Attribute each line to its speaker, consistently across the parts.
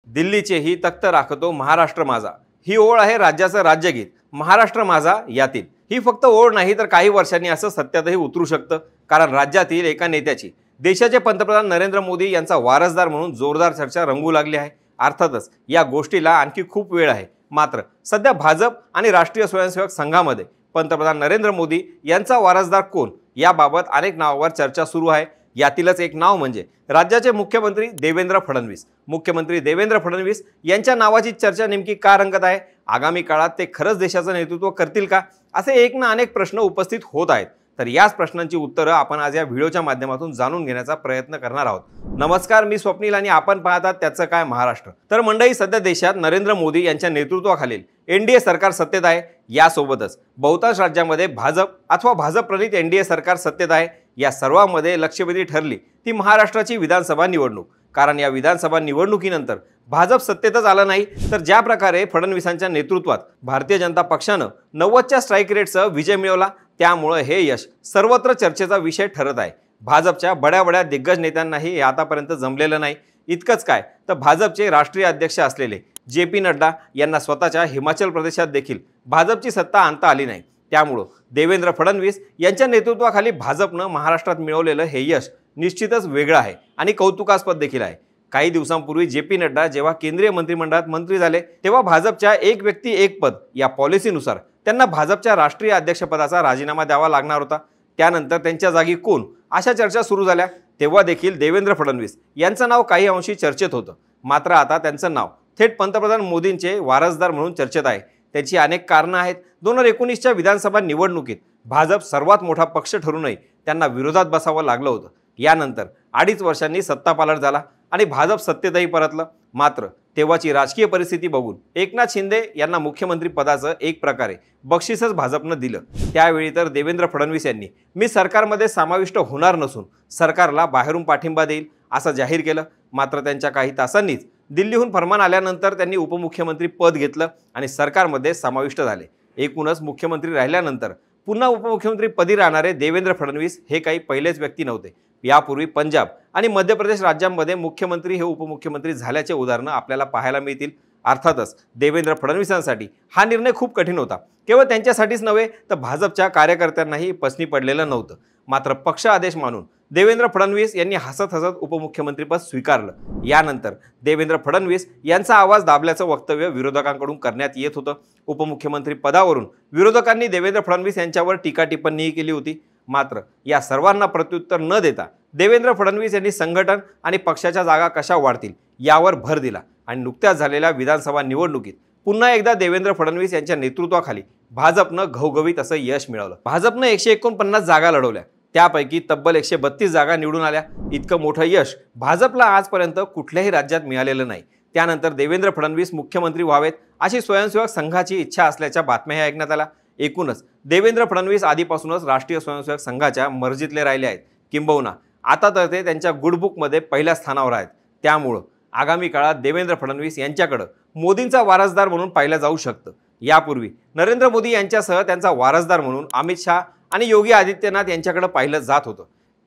Speaker 1: दिल्लीचेही तख्त राखतो महाराष्ट्र माझा, ही ओळ आहे राज्याचं राज्यगीत. महाराष्ट्र माझा यातील ही फक्त ओळ नाही तर काही वर्षांनी असं सत्यातही उतरू शकतं. कारण राज्यातील एका नेत्याची देशाचे पंतप्रधान नरेंद्र मोदी यांचा वारसदार म्हणून जोरदार चर्चा रंगू लागली आहे. अर्थातच या गोष्टीला आणखी खूप वेळ आहे. मात्र सध्या भाजप आणि राष्ट्रीय स्वयंसेवक संघामध्ये पंतप्रधान नरेंद्र मोदी यांचा वारसदार कोण याबाबत अनेक नावांवर चर्चा सुरू आहे. यातीलच एक नाव म्हणजे राज्याचे मुख्यमंत्री देवेंद्र फडणवीस. मुख्यमंत्री देवेंद्र फडणवीस यांच्या नावाची चर्चा नेमकी का रंगत आहे? आगामी काळात ते खरंच देशाचं नेतृत्व करतील का? असे एक ना अनेक प्रश्न उपस्थित होत आहेत. तर याच प्रश्नांची उत्तरं आपण आज या व्हिडिओच्या माध्यमातून जाणून घेण्याचा प्रयत्न करणार आहोत. नमस्कार, मी स्वप्नील आणि आपण पाहतात त्याचं काय महाराष्ट्र. तर मंडळी, सध्या देशात नरेंद्र मोदी यांच्या नेतृत्वाखालील एनडीए सरकार सत्तेत आहे. यासोबतच बहुतांश राज्यांमध्ये भाजप अथवा भाजप प्रणित एनडीए सरकार सत्तेत आहे. या सर्वांमध्ये लक्षवेधी ठरली ती महाराष्ट्राची विधानसभा निवडणूक. कारण या विधानसभा निवडणुकीनंतर भाजप सत्तेतच आलं नाही तर ज्या प्रकारे फडणवीसांच्या नेतृत्वात भारतीय जनता पक्षानं 90च्या स्ट्राईक रेटसह विजय मिळवला, त्यामुळे हे यश सर्वत्र चर्चेचा विषय ठरत आहे. भाजपच्या बड्या दिग्गज नेत्यांनाही हे आतापर्यंत जमलेलं नाही. इतकंच काय तर भाजपचे राष्ट्रीय अध्यक्ष असलेले जे.पी. नड्डा यांना स्वतःच्या हिमाचल प्रदेशात देखील भाजपची सत्ता आणता आली नाही. त्यामुळं देवेंद्र फडणवीस यांच्या नेतृत्वाखाली भाजपनं महाराष्ट्रात मिळवलेलं हे यश निश्चितच वेगळं आहे आणि कौतुकास्पद देखील आहे. काही दिवसांपूर्वी जे.पी. नड्डा जेव्हा केंद्रीय मंत्रिमंडळात मंत्री झाले तेव्हा भाजपच्या एक व्यक्ती एक पद या पॉलिसीनुसार त्यांना भाजपच्या राष्ट्रीय अध्यक्षपदाचा राजीनामा द्यावा लागणार होता. त्यानंतर त्यांच्या जागी कोण अशा चर्चा सुरू झाल्या. तेव्हा देखील देवेंद्र फडणवीस यांचं नाव काही अंशी चर्चेत होतं. मात्र आता त्यांचं नाव थेट पंतप्रधान मोदींचे वारसदार म्हणून चर्चेत आहे. त्याची अनेक कारणं आहेत. 2019च्या विधानसभा निवडणुकीत भाजप सर्वात मोठा पक्ष ठरूनही त्यांना विरोधात बसावं लागलं होतं. यानंतर 2.5 वर्षांनी सत्तापालट झाला आणि भाजप सत्तेतही परतलं. मात्र तेव्हाची राजकीय परिस्थिती बघून एकनाथ शिंदे यांना मुख्यमंत्री पदाचं एक प्रकारे बक्षीसच भाजपनं दिलं. त्यावेळी तर देवेंद्र फडणवीस यांनी मी सरकारमध्ये समाविष्ट होणार नसून सरकारला बाहेरून पाठिंबा देईल असं जाहीर केलं. मात्र त्यांच्या काही तासांनीच दिल्लीहून फरमान आल्यानंतर त्यांनी उपमुख्यमंत्री पद घेतलं आणि सरकारमध्ये समाविष्ट झाले. एकूणच मुख्यमंत्री राहिल्यानंतर पुन्हा उपमुख्यमंत्री पदी राहणारे देवेंद्र फडणवीस हे काही पहिलेच व्यक्ती नव्हते. यापूर्वी पंजाब आणि मध्य प्रदेश राज्यांमध्ये मुख्यमंत्री हे उपमुख्यमंत्री झाल्याचे उदाहरणं आपल्याला पाहायला मिळतील. अर्थातच देवेंद्र फडणवीसांसाठी हा निर्णय खूप कठीण होता. केवळ त्यांच्यासाठीच नव्हे तर भाजपच्या कार्यकर्त्यांनाही पसनी पडलेलं नव्हतं. मात्र पक्ष आदेश मानून देवेंद्र फडणवीस यांनी हसत उपमुख्यमंत्रीपद स्वीकारलं. यानंतर देवेंद्र फडणवीस यांचा आवाज दाबल्याचं वक्तव्य विरोधकांकडून करण्यात येत होतं. उपमुख्यमंत्री पदावरून विरोधकांनी देवेंद्र फडणवीस यांच्यावर टीका टिप्पणीही केली होती. मात्र या सर्वांना प्रत्युत्तर न देता देवेंद्र फडणवीस यांनी संघटन आणि पक्षाच्या जागा कशा वाढतील यावर भर दिला आणि नुकत्याच झालेल्या विधानसभा निवडणुकीत पुन्हा एकदा देवेंद्र फडणवीस यांच्या नेतृत्वाखाली भाजपनं घवघवीत असं यश मिळवलं. भाजपनं 149 जागा लढवल्या, त्यापैकी तब्बल 132 जागा निवडून आल्या. इतकं मोठं यश भाजपला आजपर्यंत कुठल्याही राज्यात मिळालेलं नाही. त्यानंतर देवेंद्र फडणवीस मुख्यमंत्री व्हावेत अशी स्वयंसेवक संघाची इच्छा असल्याच्या बातम्याही ऐकण्यात आल्या. एकूणच देवेंद्र फडणवीस आधीपासूनच राष्ट्रीय स्वयंसेवक संघाच्या मर्जीतले राहिले आहेत. किंबहुना आता तर ते त्यांच्या गुडबुकमध्ये पहिल्या स्थानावर आहेत. त्यामुळं आगामी काळात देवेंद्र फडणवीस यांच्याकडं मोदींचा वारसदार म्हणून पाहिलं जाऊ शकतं. यापूर्वी नरेंद्र मोदी यांच्यासह त्यांचा वारसदार म्हणून अमित शहा आणि योगी आदित्यनाथ यांच्याकडे पाहिलं जात होतं.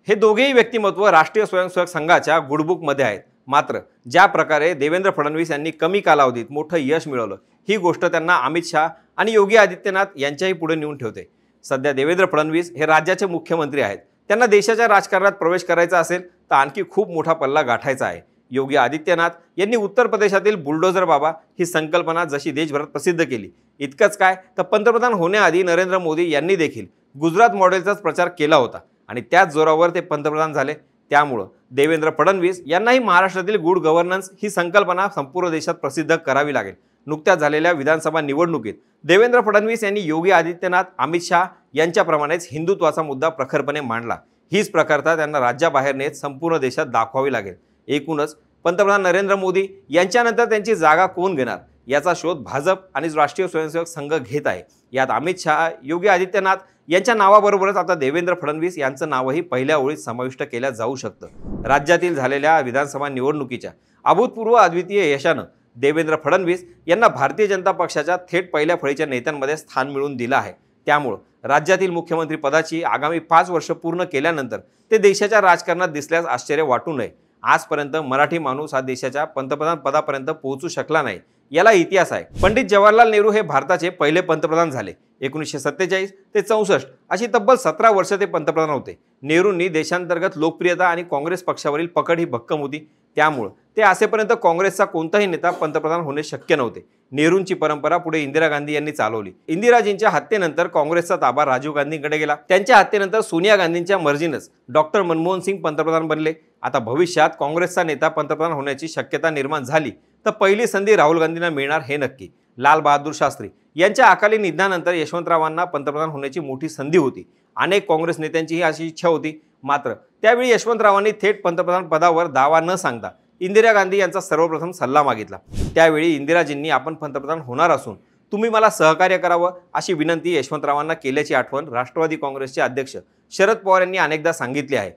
Speaker 1: हे दोघेही व्यक्तिमत्व राष्ट्रीय स्वयंसेवक संघाच्या गुडबुकमध्ये आहेत. मात्र ज्या प्रकारे देवेंद्र फडणवीस यांनी कमी कालावधीत मोठं यश मिळवलं, ही गोष्ट त्यांना अमित शहा आणि योगी आदित्यनाथ यांच्याही पुढे नेऊन ठेवते. सध्या देवेंद्र फडणवीस हे राज्याचे मुख्यमंत्री आहेत. त्यांना देशाच्या राजकारणात प्रवेश करायचा असेल तर आणखी खूप मोठा पल्ला गाठायचा आहे. योगी आदित्यनाथ यांनी उत्तर प्रदेशातील बुलडोझर बाबा ही संकल्पना जशी देशभरात प्रसिद्ध केली, इतकंच काय तर पंतप्रधान होण्याआधी नरेंद्र मोदी यांनी देखील गुजरात मॉडेलचाच प्रचार केला होता आणि त्याच जोरावर ते पंतप्रधान झाले. त्यामुळं देवेंद्र फडणवीस यांनाही महाराष्ट्रातील गुड गव्हर्नन्स ही संकल्पना संपूर्ण देशात प्रसिद्ध करावी लागेल. नुकत्याच झालेल्या विधानसभा निवडणुकीत देवेंद्र फडणवीस यांनी योगी आदित्यनाथ, अमित शहा यांच्याप्रमाणेच हिंदुत्वाचा मुद्दा प्रखरपणे मांडला. हीच प्रकारता त्यांना राज्याबाहेर नेत संपूर्ण देशात दाखवावी लागेल. एकूणच पंतप्रधान नरेंद्र मोदी यांच्यानंतर त्यांची जागा कोण घेणार याचा शोध भाजप आणि राष्ट्रीय स्वयंसेवक संघ घेत आहे. यात अमित शहा, योगी आदित्यनाथ यांच्या नावाबरोबरच आता देवेंद्र फडणवीस यांचं नावही पहिल्या ओळीत समाविष्ट केल्या जाऊ शकतं. राज्यातील झालेल्या विधानसभा निवडणुकीच्या अभूतपूर्व अद्वितीय यशानं देवेंद्र फडणवीस यांना भारतीय जनता पक्षाच्या थेट पहिल्या फळीच्या नेत्यांमध्ये स्थान मिळवून दिलं आहे. त्यामुळे राज्यातील मुख्यमंत्री पदाची आगामी 5 वर्ष पूर्ण केल्यानंतर ते देशाच्या राजकारणात दिसल्यास आश्चर्य वाटू नये. आजपर्यंत मराठी माणूस हा देशाच्या पंतप्रधान पदापर्यंत पोहोचू शकला नाही। याला इतिहास आहे। पंडित जवाहरलाल नेहरू हे भारताचे पहिले पंतप्रधान झाले। 1947 ते 64 अशी तब्बल 17 वर्ष ते पंतप्रधान होते। नेहरूंनी देशांतर्गत लोकप्रियता आणि काँग्रेस पक्षावरील पकड ही भक्कम होती, त्यामुळे ते असेपर्यंत काँग्रेसचा कोणताही नेता पंतप्रधान होणे शक्य नव्हते। नेहरूंची परंपरा पुढे इंदिरा गांधी यांनी चालवली। इंदिराजींच्या हत्येनंतर काँग्रेसचा ताबा राजीव गांधींकडे गेला। त्यांच्या हत्येनंतर सोनिया गांधींच्या मर्जीनेच डॉक्टर मनमोहन सिंग पंतप्रधान बनले। आता भविष्यात काँग्रेसचा नेता पंतप्रधान होण्याची शक्यता निर्माण झाली तर पहिली संधी राहुल गांधींना मिळणार हे नक्की। लाल बहादूर शास्त्री यांच्या अकाली निधनानंतर यशवंतरावांना पंतप्रधान होण्याची मोठी संधी होती। अनेक काँग्रेस नेत्यांचीही अशी इच्छा होती, मात्र त्यावेळी यशवंतरावांनी थेट पंतप्रधान पदावर दावा न सांगता इंदिरा गांधी यांचा सर्वप्रथम सल्ला मागितला। त्यावेळी इंदिराजींनी आपण पंतप्रधान होणार असून तुम्ही मला सहकार्य करावं अशी विनंती यशवंतरावांना केल्याची आठवण राष्ट्रवादी काँग्रेसचे अध्यक्ष शरद पवार यांनी अनेकदा सांगितले आहे।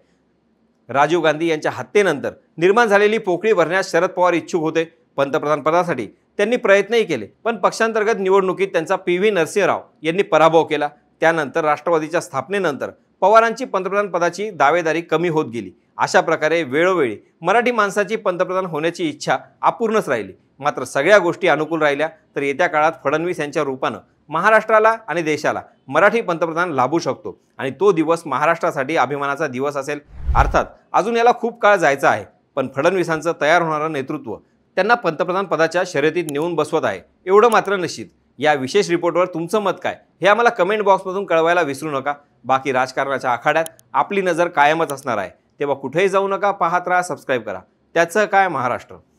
Speaker 1: राजीव गांधी यांच्या हत्येनंतर निर्माण झालेली पोकळी भरण्यास शरद पवार इच्छुक होते। पंतप्रधान पदासाठी त्यांनी प्रयत्नही केले, पण पक्षांतर्गत निवडणुकीत त्यांचा पी.व्ही. नरसिंहराव यांनी पराभव केला। त्यानंतर राष्ट्रवादीच्या स्थापनेनंतर पवारांची पंतप्रधान पदाची दावेदारी कमी होत गेली। अशा प्रकारे वेळोवेळी मराठी माणसाची पंतप्रधान होण्याची इच्छा अपूर्णच राहिली। मात्र सगळ्या गोष्टी अनुकूल राहिल्या तर येत्या काळात फडणवीस यांच्या रूपानं महाराष्ट्राला आणि देशाला मराठी पंतप्रधान लाभू शकतो आणि तो दिवस महाराष्ट्रासाठी अभिमानाचा दिवस असेल। अर्थात अजून याला खूप काळ जायचा आहे, पण फडणवीसांचं तयार होणारं नेतृत्व त्यांना पंतप्रधान पदाच्या शर्यतीत नेऊन बसवत आहे एवढं मात्र निश्चित। या विशेष रिपोर्टवर तुमचं मत काय हे आम्हाला कमेंट बॉक्समधून कळवायला विसरू नका। बाकी राजकारणाच्या आखाड्यात आपली नजर कायमच असणार आहे, तेव्हा कुठेही जाऊ नका, पाहत राहा, सबस्क्राईब करा। त्याचं काय महाराष्ट्र।